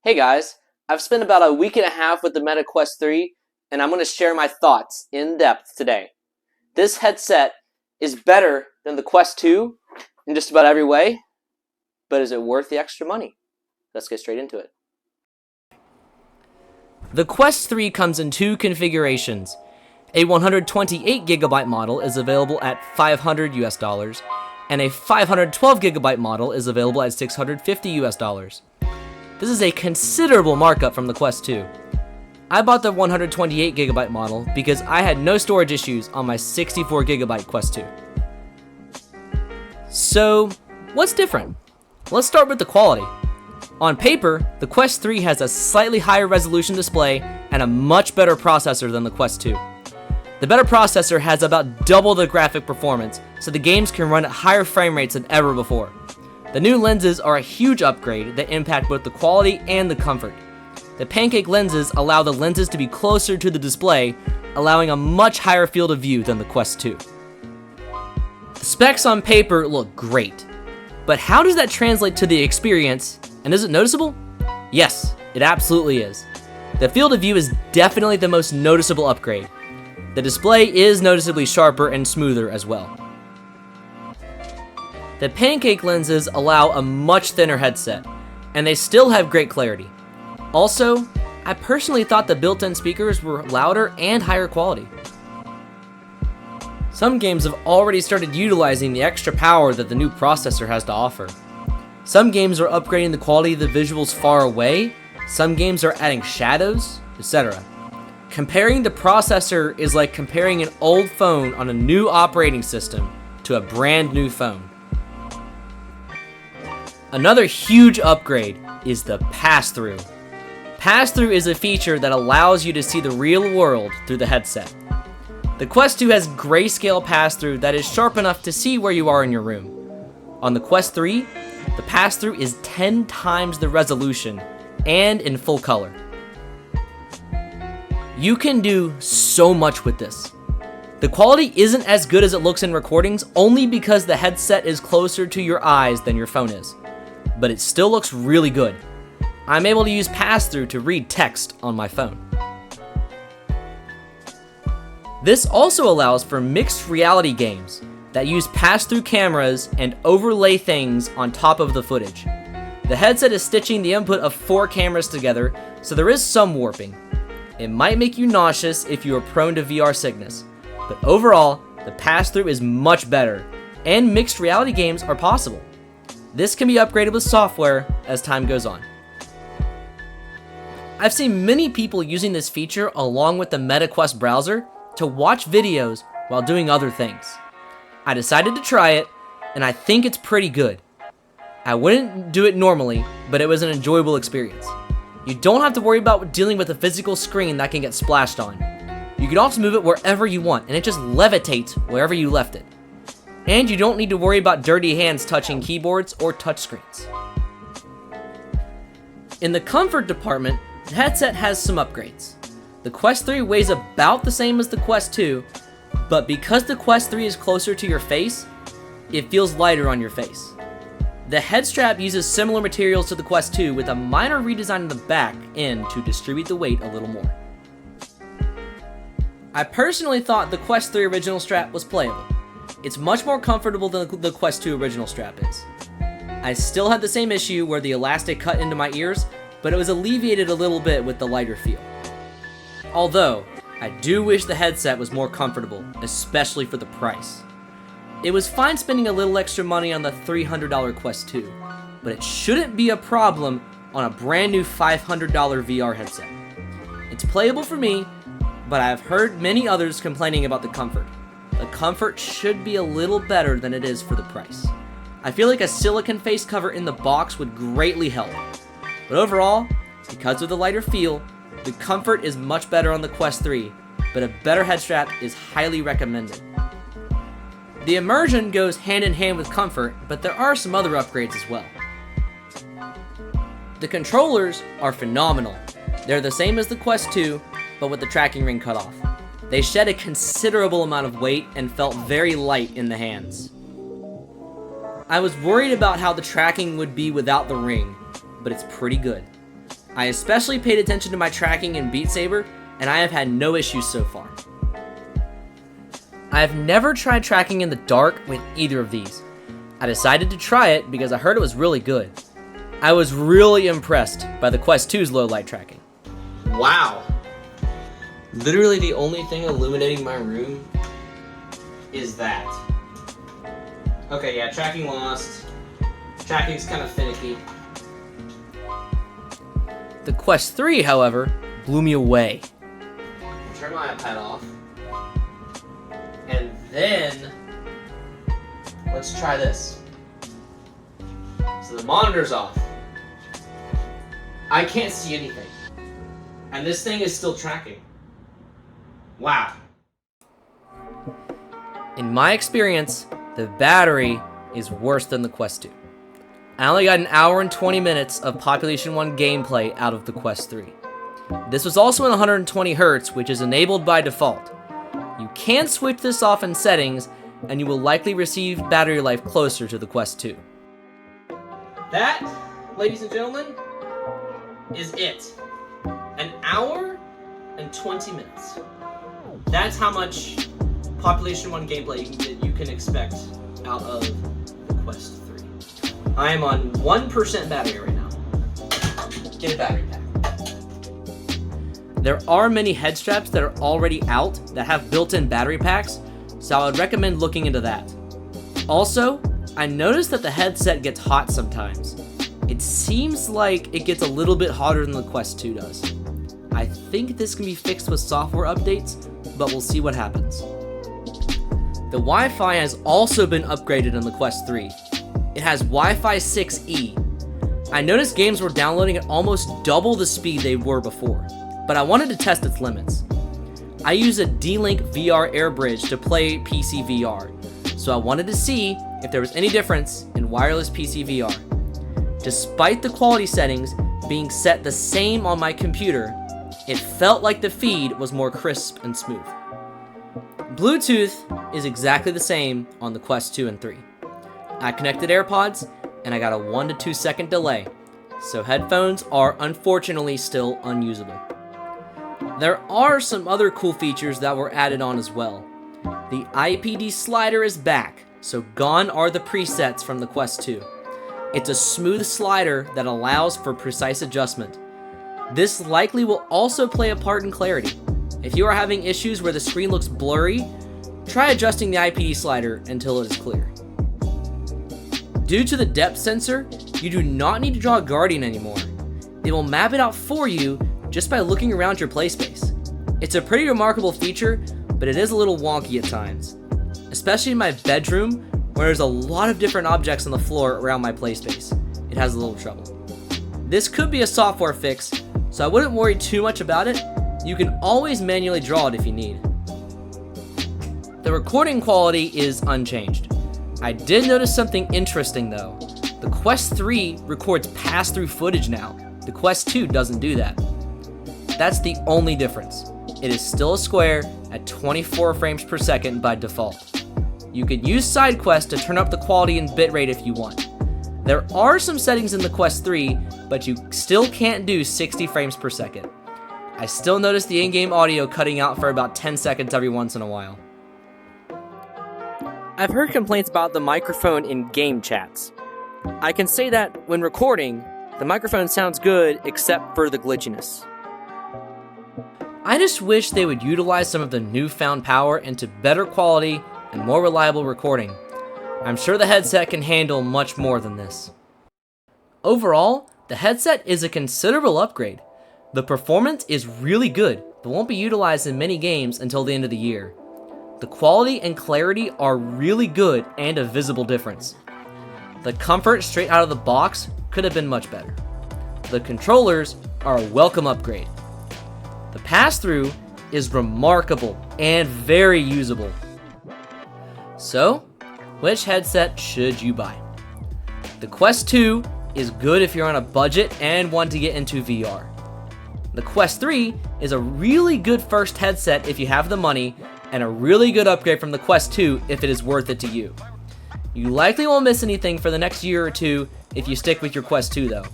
Hey guys, I've spent about a week and a half with the Meta Quest 3, and I'm going to share my thoughts in depth today. This headset is better than the Quest 2 in just about every way, but is it worth the extra money? Let's get straight into it. The Quest 3 comes in two configurations. A 128GB model is available at $500 US, and a 512GB model is available at $650 US. This is a considerable markup from the Quest 2. I bought the 128GB model because I had no storage issues on my 64GB Quest 2. So, what's different? Let's start with the quality. On paper, the Quest 3 has a slightly higher resolution display and a much better processor than the Quest 2. The better processor has about double the graphic performance, so the games can run at higher frame rates than ever before. The new lenses are a huge upgrade that impact both the quality and the comfort. The pancake lenses allow the lenses to be closer to the display, allowing a much higher field of view than the Quest 2. The specs on paper look great, but how does that translate to the experience, and is it noticeable? Yes, it absolutely is. The field of view is definitely the most noticeable upgrade. The display is noticeably sharper and smoother as well. The pancake lenses allow a much thinner headset, and they still have great clarity. Also, I personally thought the built-in speakers were louder and higher quality. Some games have already started utilizing the extra power that the new processor has to offer. Some games are upgrading the quality of the visuals far away, some games are adding shadows, etc. Comparing the processor is like comparing an old phone on a new operating system to a brand new phone. Another huge upgrade is the pass-through. Pass-through is a feature that allows you to see the real world through the headset. The Quest 2 has grayscale pass-through that is sharp enough to see where you are in your room. On the Quest 3, the pass-through is 10 times the resolution and in full color. You can do so much with this. The quality isn't as good as it looks in recordings only because the headset is closer to your eyes than your phone is, but it still looks really good. I'm able to use pass-through to read text on my phone. This also allows for mixed reality games that use pass-through cameras and overlay things on top of the footage. The headset is stitching the input of 4 cameras together, so there is some warping. It might make you nauseous if you are prone to VR sickness, but overall, the pass-through is much better, and mixed reality games are possible. This can be upgraded with software as time goes on. I've seen many people using this feature along with the Meta Quest browser to watch videos while doing other things. I decided to try it, and I think it's pretty good. I wouldn't do it normally, but it was an enjoyable experience. You don't have to worry about dealing with a physical screen that can get splashed on. You can also move it wherever you want, and it just levitates wherever you left it. And you don't need to worry about dirty hands touching keyboards or touchscreens. In the comfort department, the headset has some upgrades. The Quest 3 weighs about the same as the Quest 2, but because the Quest 3 is closer to your face, it feels lighter on your face. The head strap uses similar materials to the Quest 2 with a minor redesign in the back end to distribute the weight a little more. I personally thought the Quest 3 original strap was playable. It's much more comfortable than the Quest 2 original strap is. I still had the same issue where the elastic cut into my ears, but it was alleviated a little bit with the lighter feel. Although, I do wish the headset was more comfortable, especially for the price. It was fine spending a little extra money on the $300 Quest 2, but it shouldn't be a problem on a brand new $500 VR headset. It's playable for me, but I've heard many others complaining about the comfort. The comfort should be a little better than it is for the price. I feel like a silicone face cover in the box would greatly help. But overall, because of the lighter feel, the comfort is much better on the Quest 3, but a better head strap is highly recommended. The immersion goes hand in hand with comfort, but there are some other upgrades as well. The controllers are phenomenal. They're the same as the Quest 2, but with the tracking ring cut off. They shed a considerable amount of weight and felt very light in the hands. I was worried about how the tracking would be without the ring, but it's pretty good. I especially paid attention to my tracking in Beat Saber, and I have had no issues so far. I have never tried tracking in the dark with either of these. I decided to try it because I heard it was really good. I was really impressed by the Quest 2's low light tracking. Wow. Literally the only thing illuminating my room is that. Okay, yeah, tracking lost. Tracking's kind of finicky. The Quest 3, however, blew me away. I'll turn my iPad off. And then, let's try this. So the monitor's off. I can't see anything. And this thing is still tracking. Wow. In my experience, the battery is worse than the Quest 2. I only got an hour and 20 minutes of Population 1 gameplay out of the Quest 3. This was also in 120 Hz, which is enabled by default. You can switch this off in settings, and you will likely receive battery life closer to the Quest 2. That, ladies and gentlemen, is it. An hour and 20 minutes. That's how much Population 1 gameplay you can expect out of the Quest 3. I am on 1% battery right now. Get a battery pack. There are many head straps that are already out that have built-in battery packs, so I would recommend looking into that. Also, I noticed that the headset gets hot sometimes. It seems like it gets a little bit hotter than the Quest 2 does. I think this can be fixed with software updates, but we'll see what happens. The Wi-Fi has also been upgraded in the Quest 3. It has Wi-Fi 6E. I noticed games were downloading at almost double the speed they were before, but I wanted to test its limits. I use a D-Link VR Air Bridge to play PC VR, so I wanted to see if there was any difference in wireless PC VR. Despite the quality settings being set the same on my computer, it felt like the feed was more crisp and smooth. Bluetooth is exactly the same on the Quest 2 and 3. I connected AirPods, and I got a 1 to 2 second delay, so headphones are unfortunately still unusable. There are some other cool features that were added on as well. The IPD slider is back, so gone are the presets from the Quest 2. It's a smooth slider that allows for precise adjustment. This likely will also play a part in clarity. If you are having issues where the screen looks blurry, try adjusting the IPD slider until it is clear. Due to the depth sensor, you do not need to draw a guardian anymore. It will map it out for you just by looking around your play space. It's a pretty remarkable feature, but it is a little wonky at times. Especially in my bedroom, where there's a lot of different objects on the floor around my play space. It has a little trouble. This could be a software fix, so I wouldn't worry too much about it. You can always manually draw it if you need. The recording quality is unchanged. I did notice something interesting though. The Quest 3 records pass-through footage now. The Quest 2 doesn't do that. That's the only difference. It is still a square at 24 frames per second by default. You could use SideQuest to turn up the quality and bitrate if you want. There are some settings in the Quest 3, but you still can't do 60 frames per second. I still notice the in-game audio cutting out for about 10 seconds every once in a while. I've heard complaints about the microphone in game chats. I can say that when recording, the microphone sounds good except for the glitchiness. I just wish they would utilize some of the newfound power into better quality and more reliable recording. I'm sure the headset can handle much more than this. Overall, the headset is a considerable upgrade. The performance is really good, but won't be utilized in many games until the end of the year. The quality and clarity are really good and a visible difference. The comfort straight out of the box could have been much better. The controllers are a welcome upgrade. The pass-through is remarkable and very usable. So, which headset should you buy? The Quest 2 is good if you're on a budget and want to get into VR. The Quest 3 is a really good first headset if you have the money, and a really good upgrade from the Quest 2 if it is worth it to you. You likely won't miss anything for the next year or two if you stick with your Quest 2 though.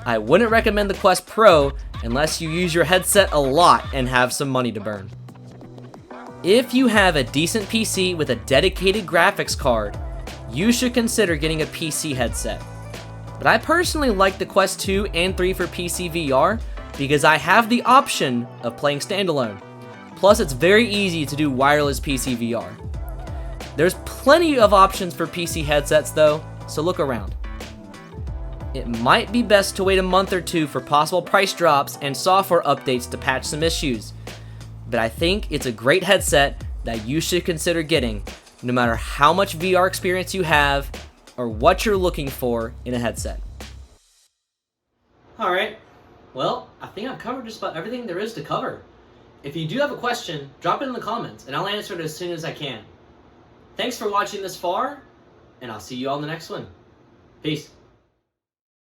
I wouldn't recommend the Quest Pro unless you use your headset a lot and have some money to burn. If you have a decent PC with a dedicated graphics card, you should consider getting a PC headset. But I personally like the Quest 2 and 3 for PC VR because I have the option of playing standalone. Plus, it's very easy to do wireless PC VR. There's plenty of options for PC headsets though, so look around. It might be best to wait a month or two for possible price drops and software updates to patch some issues, but I think it's a great headset that you should consider getting no matter how much VR experience you have or what you're looking for in a headset. Alright, well, I think I've covered just about everything there is to cover. If you do have a question, drop it in the comments and I'll answer it as soon as I can. Thanks for watching this far, and I'll see you all in the next one. Peace.